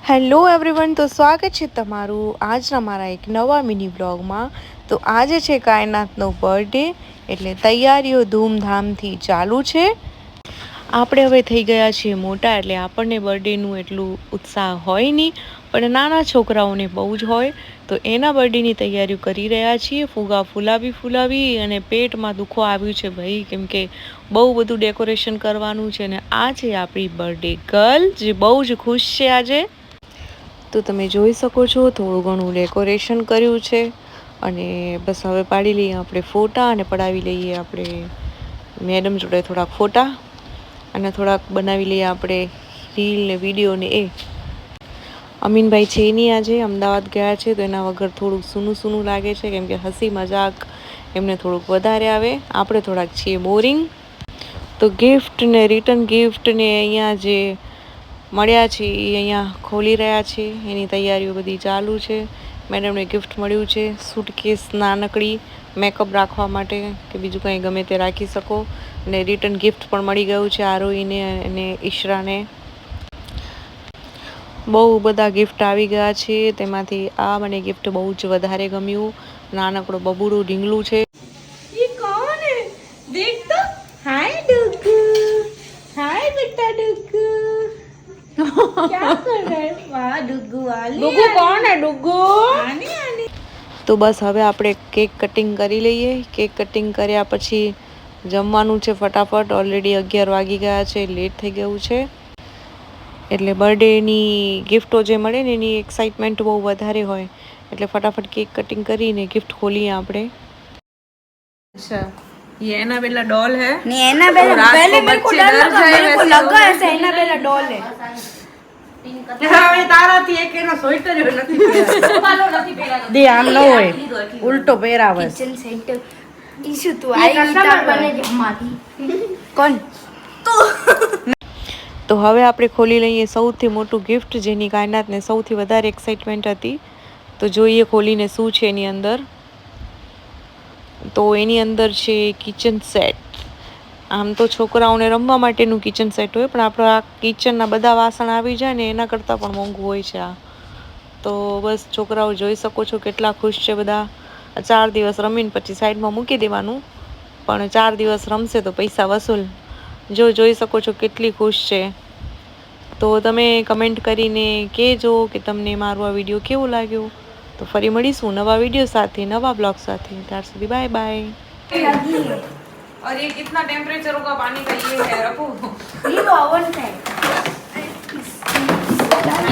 Hello everyone, તો સ્વાગત છે તમારું આજના મારા એક નવા મિની બ્લોગમાં। તો આજે છે કાયનાતનો બર્થડે, એટલે તૈયારીઓ ધૂમધામથી ચાલુ છે। આપણે હવે થઈ ગયા છીએ મોટા, એટલે આપણને બર્થડેનું એટલું ઉત્સાહ હોય નહીં, પણ નાના છોકરાઓને બહુ જ હોય। તો એના બર્થડેની તૈયારીઓ કરી રહ્યા છીએ, ફુગા ફુલાવી અને પેટમાં દુખો આવ્યું છે ભાઈ, કેમ કે બહુ બધું ડેકોરેશન કરવાનું છે। અને આ છે આપણી બર્થડે ગર્લ, જે બહુ જ ખુશ છે આજે। તો તમે જોઈ શકો છો થોડું ઘણું ડેકોરેશન કર્યું છે, અને બસ હવે પાડી લઈએ આપણે ફોટા, અને પડાવી લઈએ આપણે મેડમ જોડે થોડાક ફોટા, અને થોડાક બનાવી લઈએ આપણે રીલ ને વિડીયો ને। અમીનભાઈ છે નહીં, આજે અમદાવાદ ગયા છે, તો એના વગર થોડુંક સૂનું સૂનું લાગે છે, કેમ કે હસી મજાક એમને થોડુંક વધારે આવે, આપણે થોડાક છીએ બોરિંગ। તો ગિફ્ટ ને રિટર્ન ગિફ્ટ ને અહીંયા જે મળ્યા છે એ અહીંયા ખોલી રહ્યા છે, એની તૈયારીઓ બધી ચાલુ છે। મેડમને ગિફ્ટ મળ્યું છે સૂટકેસ નાનકડી, મેકઅપ રાખવા માટે કે બીજું કંઈ ગમે તે રાખી શકો, અને રિટર્ન ગિફ્ટ પણ મળી ગયું છે આરોહીને અને ઈશરાને। બહુ બધા ગિફ્ટ આવી ગયા છે, તેમાંથી આ મને ગિફ્ટ બહુ જ વધારે ગમ્યું। નાનકડો બબુડું ઢીંગલું છે। ये कौन है? देख तो। हाय डुगू। हाय बेटा डुगू। क्या कर रहे हैं? वाह डुगू वाली। डुगू कौन है डुगू? आनी आनी। તો બસ હવે આપણે કેક કટિંગ કરી લઈએ। કેક કટિંગ કર્યા પછી જમવાનું છે ફટાફટ। ઓલરેડી 11 વાગી ગયા છે, લેટ થઈ ગયું છે, એટલે બર્થડેની ગિફ્ટો જે મળે ને એની એક્સાઇટમેન્ટ બહુ વધારે હોય, એટલે ફટાફટ કેક કટિંગ કરીને गिफ्ट खोलिए આપણે। अच्छा, ये एनाबेला डॉल है। नहीं एनाबेला पहले मेरे को डर लगा ऐसे एनाबेला डॉल है। હવે તારાથી એક એનો સ્વેટર નથી પહેરાતો દે, આમ ન હોય, ઉલટો પહેરાવે। किचन सेट ईशु तू आई कस्टमर बने जम्माती कौन તો હવે આપણે ખોલી લઈએ સૌથી મોટું ગિફ્ટ, જેની કાયનાતને સૌથી વધારે એક્સાઇટમેન્ટ હતી। તો જોઈએ ખોલીને શું છે એની અંદર। તો એની અંદર છે કિચન સેટ। આમ તો છોકરાઓને રમવા માટેનું કિચન સેટ હોય, પણ આપણો આ કિચનના બધા વાસણ આવી જાય ને એના કરતાં પણ મોંઘું હોય છે આ। તો બસ છોકરાઓ જોઈ શકો છો કેટલા ખુશ છે બધા। 4 દિવસ રમીને પછી સાઈડમાં મૂકી દેવાનું, પણ 4 દિવસ રમશે તો પૈસા વસૂલ। જોઈ શકો છો કેટલી ખુશ છે। તો તમે કમેન્ટ કરીને કહેજો કે તમને મારો આ વિડીયો કેવો લાગ્યો। તો ફરી મળીશું નવા વિડીયો સાથે, નવા બ્લોગ સાથે। ત્યાર સુધી બાય બાય। और ये कितना टेम्परेचर होगा पानी का, ये है रखो। ये ओवन है।